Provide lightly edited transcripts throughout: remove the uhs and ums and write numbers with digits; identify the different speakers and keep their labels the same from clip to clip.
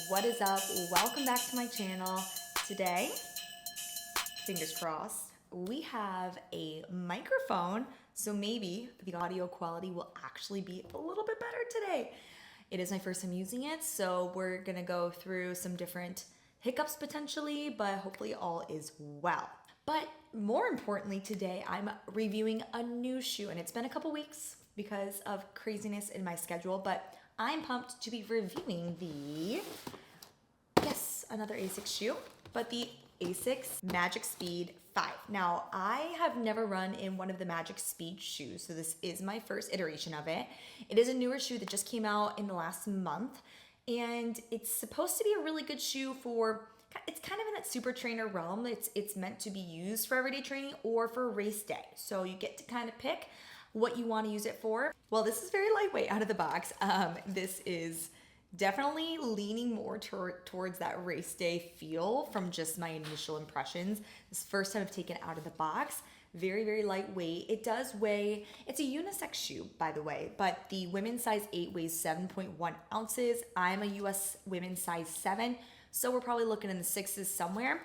Speaker 1: what is up? Welcome back to my channel. Today, fingers crossed, we have a microphone, so maybe the audio quality will actually be a little bit better today. It is my first time using it, so we're gonna go through some different hiccups potentially, but hopefully all is well. But more importantly today, I'm reviewing a new shoe, and it's been a couple weeks because of craziness in my schedule, but I'm pumped to be reviewing another ASICS shoe, but the ASICS Magic Speed 5. Now, I have never run in one of the Magic Speed shoes, so this is my first iteration of it. It is a newer shoe that just came out in the last month, and it's supposed to be a really good shoe for, it's kind of in that super trainer realm. It's meant to be used for everyday training or for race day. So you get to kind of pick what you want to use it for. Well, this is very lightweight out of the box. This is definitely leaning more towards that race day feel from just my initial impressions. This first time I've taken it out of the box. Very, very lightweight. It does weigh, it's a unisex shoe, by the way, but the women's size 8 weighs 7.1 ounces. I'm a US women's size 7, so we're probably looking in the 6s somewhere.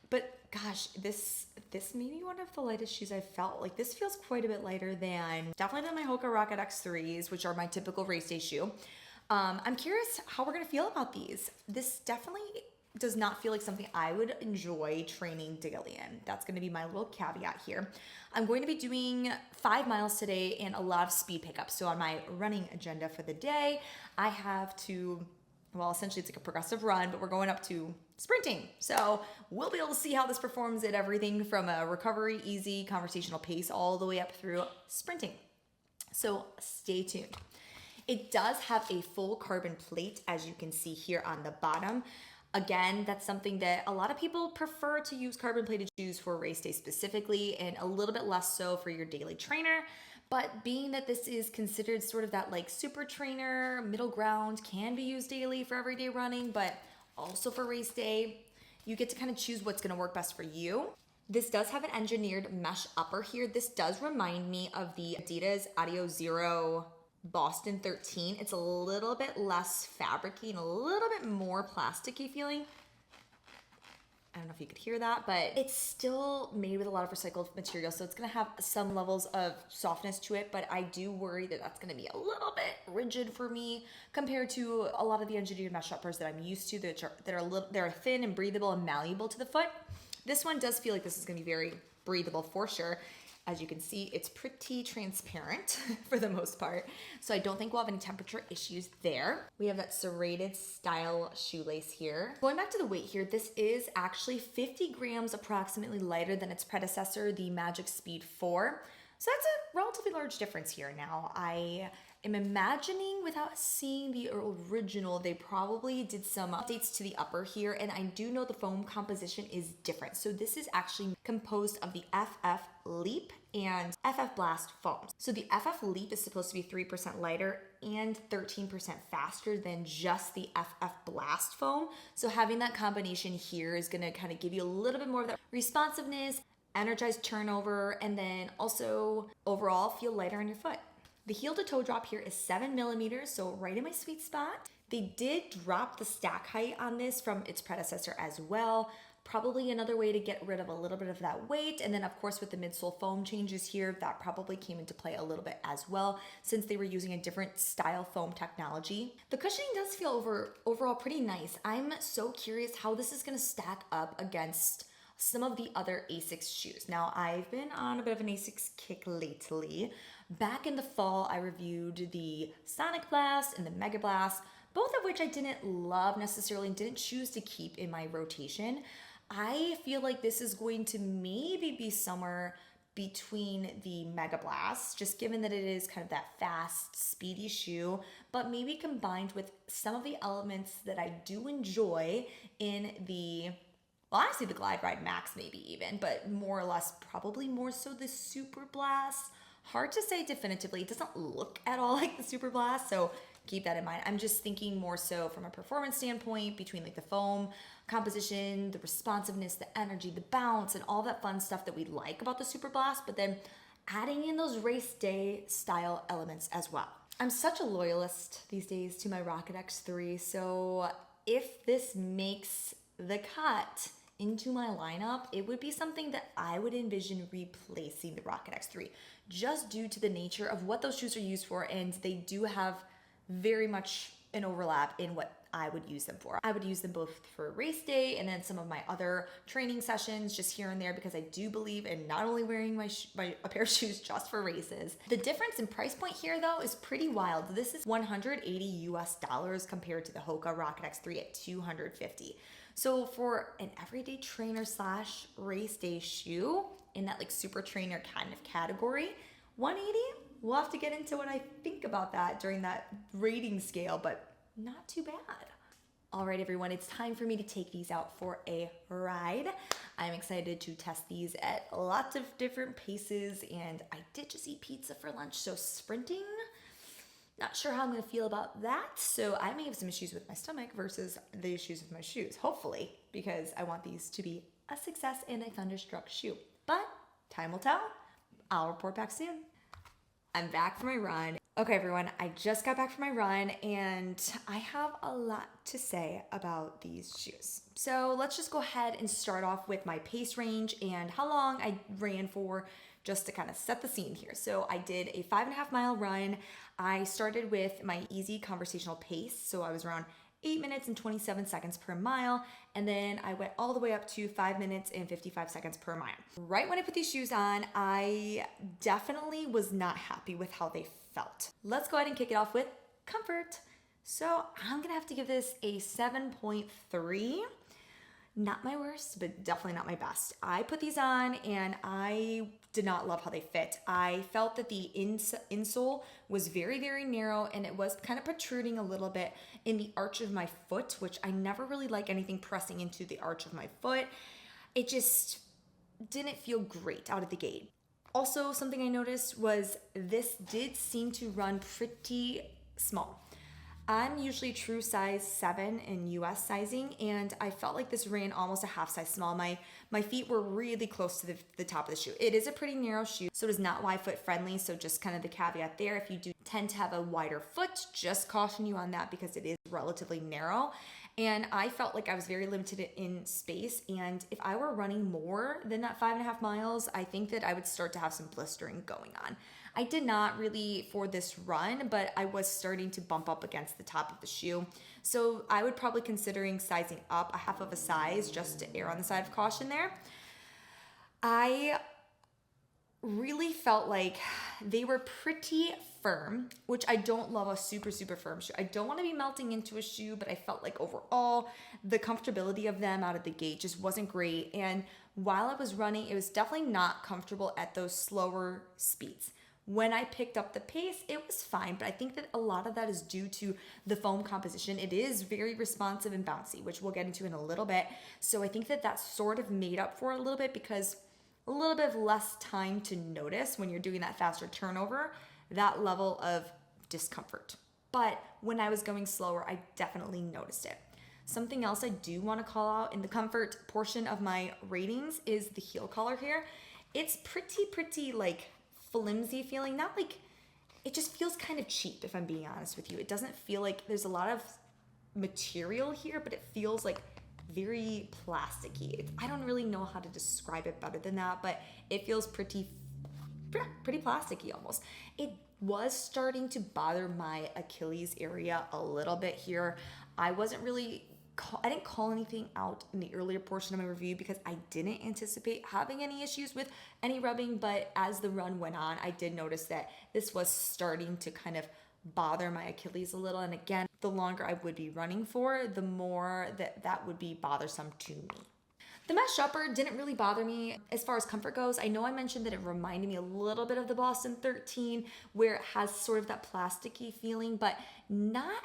Speaker 1: But gosh, this may be one of the lightest shoes I've felt. Like, this feels quite a bit lighter than my Hoka Rocket X3s, which are my typical race day shoe. I'm curious how we're gonna feel about these. This definitely does not feel like something I would enjoy training daily in. That's gonna be my little caveat here. I'm going to be doing 5 miles today and a lot of speed pickups. So on my running agenda for the day, I have to, well, essentially it's like a progressive run, but we're going up to sprinting. So we'll be able to see how this performs at everything from a recovery, easy, conversational pace, all the way up through sprinting. So stay tuned. It does have a full carbon plate, as you can see here on the bottom. Again, that's something that a lot of people prefer to use carbon plated shoes for race day specifically, and a little bit less so for your daily trainer. But being that this is considered sort of that like super trainer, middle ground, can be used daily for everyday running, but also for race day, you get to kind of choose what's gonna work best for you. This does have an engineered mesh upper here. This does remind me of the Adidas Addio Zero Boston 13. It's a little bit less fabricy and a little bit more plasticky feeling. I don't know if you could hear that, but it's still made with a lot of recycled material, so it's gonna have some levels of softness to it, but I do worry that that's gonna be a little bit rigid for me compared to a lot of the engineered mesh uppers that I'm used to that are thin and breathable and malleable to the foot. This one does feel like this is gonna be very breathable for sure. As you can see, it's pretty transparent for the most part, so I don't think we'll have any temperature issues there. We have that serrated style shoelace here. Going back to the weight here, this is actually 50 grams approximately lighter than its predecessor, the Magic Speed 4. So that's a relatively large difference here. Now, I am imagining, without seeing the original, they probably did some updates to the upper here, and I do know the foam composition is different. So this is actually composed of the FF Leap and FF Blast foams. So the FF Leap is supposed to be 3% lighter and 13% faster than just the FF Blast foam. So having that combination here is gonna kind of give you a little bit more of that responsiveness, energized turnover, and then also overall feel lighter on your foot. The heel to toe drop here is 7 millimeters, so right in my sweet spot. They did drop the stack height on this from its predecessor as well. Probably another way to get rid of a little bit of that weight. And then of course with the midsole foam changes here, that probably came into play a little bit as well, since they were using a different style foam technology. The cushioning does feel overall pretty nice. I'm so curious how this is gonna stack up against some of the other ASICS shoes. Now, I've been on a bit of an ASICS kick lately. Back in the fall, I reviewed the Sonic Blast and the Mega Blast, both of which I didn't love necessarily and didn't choose to keep in my rotation. I feel like this is going to maybe be somewhere between the Mega Blast, just given that it is kind of that fast, speedy shoe, but maybe combined with some of the elements that I do enjoy in the, well, honestly, the Glide Ride Max maybe even, but more or less probably more so the Super Blast. Hard to say definitively. It doesn't look at all like the Super Blast, so keep that in mind. I'm just thinking more so from a performance standpoint between like the foam composition, the responsiveness, the energy, the bounce, and all that fun stuff that we like about the Super Blast, but then adding in those race day style elements as well. I'm such a loyalist these days to my Rocket X3, so if this makes the cut into my lineup, it would be something that I would envision replacing the Rocket X3, just due to the nature of what those shoes are used for, and they do have very much an overlap in what I would use them for. I would use them both for race day and then some of my other training sessions just here and there, because I do believe in not only wearing a pair of shoes just for races. The difference in price point here though is pretty wild. This is $180 US compared to the Hoka Rocket X3 at $250. So for an everyday trainer slash race day shoe in that like super trainer kind of category, 180, we'll have to get into what I think about that during that rating scale, but not too bad. All right, everyone, it's time for me to take these out for a ride. I'm excited to test these at lots of different paces, and I did just eat pizza for lunch, so sprinting, not sure how I'm gonna feel about that. So I may have some issues with my stomach versus the issues with my shoes, hopefully, because I want these to be a success and a Thunderstruck shoe. But time will tell. I'll report back soon. I'm back from my run. Okay, everyone, I just got back from my run and I have a lot to say about these shoes. So let's just go ahead and start off with my pace range and how long I ran for, just to kind of set the scene here. So I did a 5.5 mile run. I started with my easy conversational pace. So I was around 8 minutes and 27 seconds per mile. And then I went all the way up to 5 minutes and 55 seconds per mile. Right when I put these shoes on, I definitely was not happy with how they felt. Let's go ahead and kick it off with comfort. So I'm gonna have to give this a 7.3. Not my worst, but definitely not my best. I put these on and I did not love how they fit. I felt that the insole was very, very narrow and it was kind of protruding a little bit in the arch of my foot, which I never really like anything pressing into the arch of my foot. It just didn't feel great out of the gate. Also, something I noticed was this did seem to run pretty small. I'm usually true size 7 in US sizing, and I felt like this ran almost a half size small. My feet were really close to the top of the shoe. It is a pretty narrow shoe, so it is not wide foot friendly, so just kind of the caveat there. If you do tend to have a wider foot, just caution you on that because it is relatively narrow. And I felt like I was very limited in space, and if I were running more than that 5.5 miles, I think that I would start to have some blistering going on. I did not really for this run, but I was starting to bump up against the top of the shoe. So I would probably considering sizing up a half of a size just to err on the side of caution there. I really felt like they were pretty firm, which I don't love a super, super firm shoe. I don't want to be melting into a shoe, but I felt like overall the comfortability of them out of the gate just wasn't great. And while I was running, it was definitely not comfortable at those slower speeds. When I picked up the pace, it was fine, but I think that a lot of that is due to the foam composition. It is very responsive and bouncy, which we'll get into in a little bit. So I think that that's sort of made up for a little bit because a little bit of less time to notice when you're doing that faster turnover, that level of discomfort. But when I was going slower, I definitely noticed it. Something else I do want to call out in the comfort portion of my ratings is the heel collar here. It's pretty like flimsy feeling, not like, it just feels kind of cheap if I'm being honest with you. It doesn't feel like there's a lot of material here, but it feels like very plasticky. I don't really know how to describe it better than that, but it feels pretty plasticky almost. It was starting to bother my Achilles area a little bit here. I didn't call anything out in the earlier portion of my review because I didn't anticipate having any issues with any rubbing, but as the run went on, I did notice that this was starting to kind of bother my Achilles a little. And again, the longer I would be running for, the more that would be bothersome to me. The mesh upper didn't really bother me as far as comfort goes. I know I mentioned that it reminded me a little bit of the Boston 13, where it has sort of that plasticky feeling, but not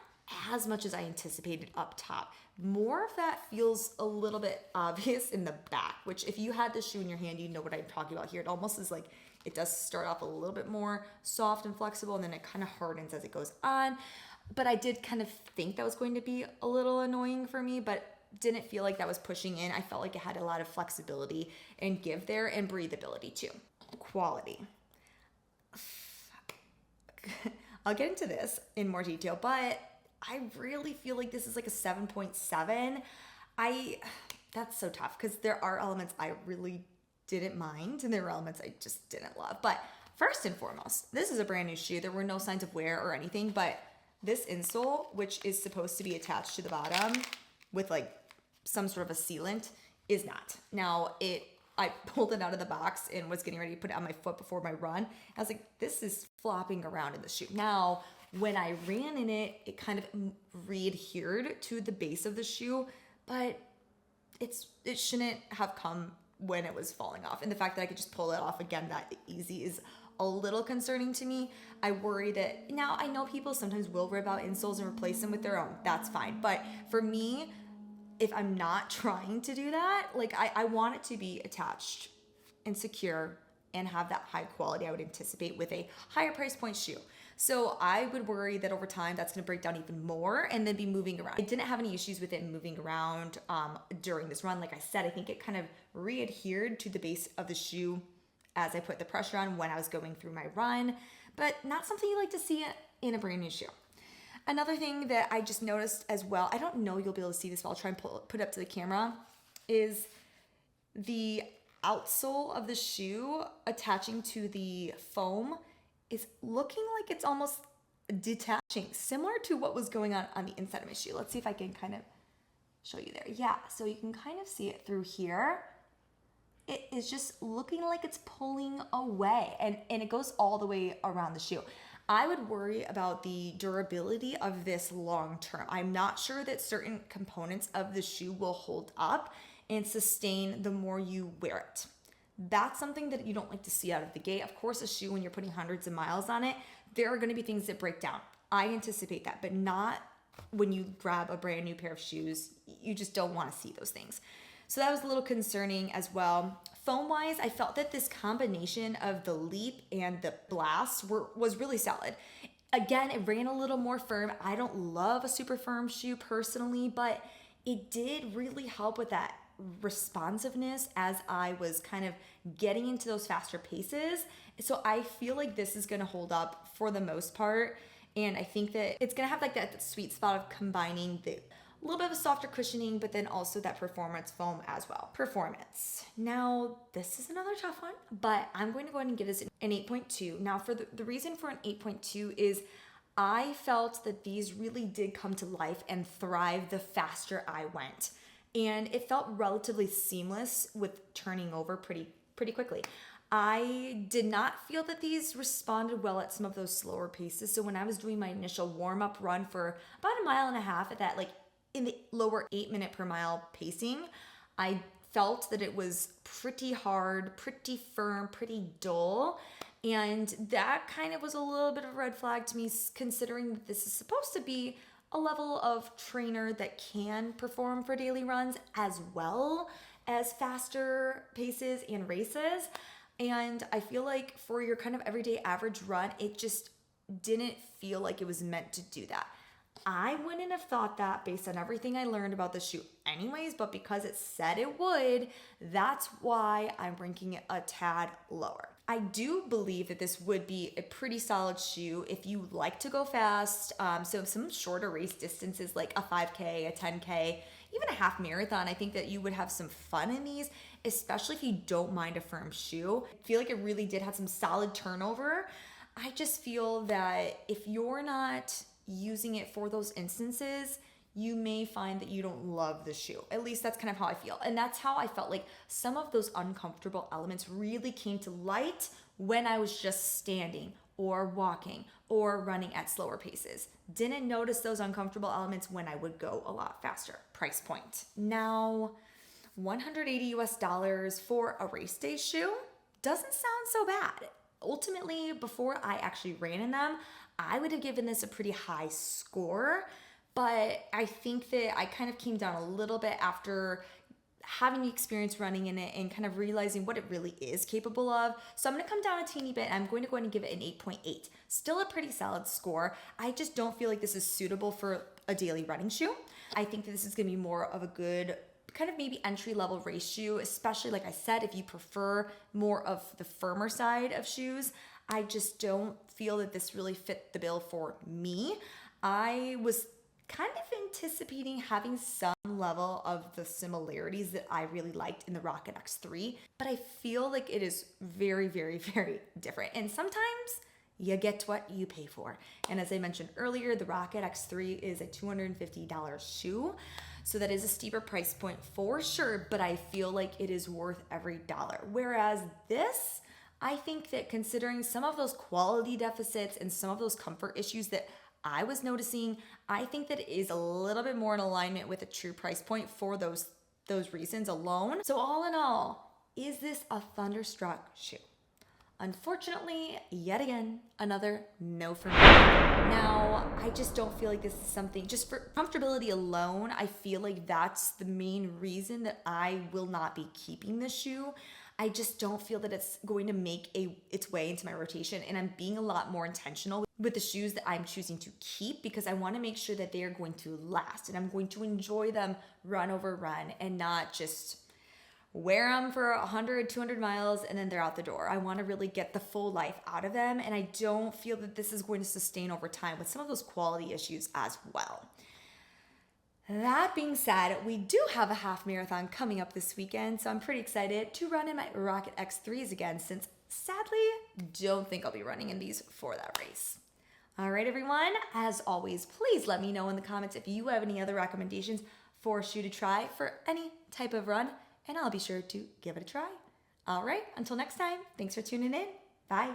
Speaker 1: as much as I anticipated up top. More of that feels a little bit obvious in the back, which if you had this shoe in your hand, you know what I'm talking about here. It almost is like, it does start off a little bit more soft and flexible, and then it kind of hardens as it goes on. But I did kind of think that was going to be a little annoying for me, but didn't feel like that was pushing in. I felt like it had a lot of flexibility and give there, and breathability too. Quality. I'll get into this in more detail, but I really feel like this is like a 7.7. That's so tough because there are elements I really didn't mind and there were elements I just didn't love. But first and foremost, this is a brand new shoe. There were no signs of wear or anything, but this insole, which is supposed to be attached to the bottom with like some sort of a sealant, is not. Now I pulled it out of the box and was getting ready to put it on my foot before my run. I was like, this is flopping around in the shoe. Now, when I ran in it, it kind of re-adhered to the base of the shoe, but it shouldn't have come when it was falling off. And the fact that I could just pull it off again that easy is a little concerning to me. I worry that, now I know people sometimes will rip out insoles and replace them with their own. That's fine. But for me, if I'm not trying to do that, like I want it to be attached and secure and have that high quality I would anticipate with a higher price point shoe. So I would worry that over time that's gonna break down even more and then be moving around. I didn't have any issues with it moving around during this run. Like I said, I think it kind of re-adhered to the base of the shoe as I put the pressure on when I was going through my run, but not something you like to see in a brand new shoe. Another thing that I just noticed as well, I don't know you'll be able to see this, but I'll try and put it up to the camera, is the outsole of the shoe attaching to the foam is looking like it's almost detaching, similar to what was going on the inside of my shoe. Let's see if I can kind of show you there. Yeah, so you can kind of see it through here. It is just looking like it's pulling away, and it goes all the way around the shoe. I would worry about the durability of this long term. I'm not sure that certain components of the shoe will hold up and sustain the more you wear it. That's something that you don't like to see out of the gate. Of course, a shoe, when you're putting hundreds of miles on it, there are going to be things that break down. I anticipate that, but not when you grab a brand new pair of shoes. You just don't want to see those things. So that was a little concerning as well. Foam wise, I felt that this combination of the Leap and the Blast was really solid. Again, it ran a little more firm. I don't love a super firm shoe personally, but it did really help with that responsiveness as I was kind of getting into those faster paces. So I feel like this is going to hold up for the most part. And I think that it's going to have like that sweet spot of combining the a little bit of a softer cushioning, but then also that performance foam as well. Performance. Now, this is another tough one, but I'm going to go ahead and give this an 8.2. Now, for the reason for an 8.2 is I felt that these really did come to life and thrive the faster I went. And it felt relatively seamless with turning over pretty quickly. I did not feel that these responded well at some of those slower paces. So when I was doing my initial warm-up run for about 1.5 miles at that, like in the lower 8 minute per mile pacing, I felt that it was pretty hard, pretty firm, pretty dull. And that kind of was a little bit of a red flag to me, considering that this is supposed to be a level of trainer that can perform for daily runs as well as faster paces and races. And I feel like for your kind of everyday average run, it just didn't feel like it was meant to do that. I wouldn't have thought that based on everything I learned about the shoe anyways, but because it said it would, that's why I'm ranking it a tad lower. I do believe that this would be a pretty solid shoe if you like to go fast. So some shorter race distances like a 5K, a 10K, even a half marathon, I think that you would have some fun in these, especially if you don't mind a firm shoe. I feel like it really did have some solid turnover. I just feel that if you're not using it for those instances, you may find that you don't love the shoe. At least that's kind of how I feel. And that's how I felt like some of those uncomfortable elements really came to light when I was just standing or walking or running at slower paces. Didn't notice those uncomfortable elements when I would go a lot faster. Price point. Now, $180 for a race day shoe doesn't sound so bad. Ultimately, before I actually ran in them, I would have given this a pretty high score, but I think that I kind of came down a little bit after having the experience running in it and kind of realizing what it really is capable of. So I'm going to come down a teeny bit. I'm going to go ahead and give it an 8.8. Still a pretty solid score. I just don't feel like this is suitable for a daily running shoe. I think that this is going to be more of a good kind of maybe entry-level race shoe, especially like I said, if you prefer more of the firmer side of shoes. I just don't feel that this really fit the bill for me. I was kind of anticipating having some level of the similarities that I really liked in the Rocket X3, but I feel like it is very, very, very different. And sometimes you get what you pay for. And as I mentioned earlier, the Rocket X3 is a $250 shoe. So that is a steeper price point for sure, but I feel like it is worth every dollar. Whereas this, I think that considering some of those quality deficits and some of those comfort issues that I was noticing, I think that it is a little bit more in alignment with a true price point for those reasons alone. So all in all, is this a Thunderstruck shoe? Unfortunately, yet again, another no for me. Now, I just don't feel like this is something, just for comfortability alone, I feel like that's the main reason that I will not be keeping this shoe. I just don't feel that it's going to make its way into my rotation, and I'm being a lot more intentional with the shoes that I'm choosing to keep because I want to make sure that they are going to last and I'm going to enjoy them run over run and not just wear them for 100, 200 miles and then they're out the door. I want to really get the full life out of them, and I don't feel that this is going to sustain over time with some of those quality issues as well. That being said, we do have a half marathon coming up this weekend, so I'm pretty excited to run in my Rocket X3s again, since sadly, don't think I'll be running in these for that race. All right, everyone, as always, please let me know in the comments if you have any other recommendations for a shoe to try for any type of run, and I'll be sure to give it a try. All right, until next time, thanks for tuning in. Bye.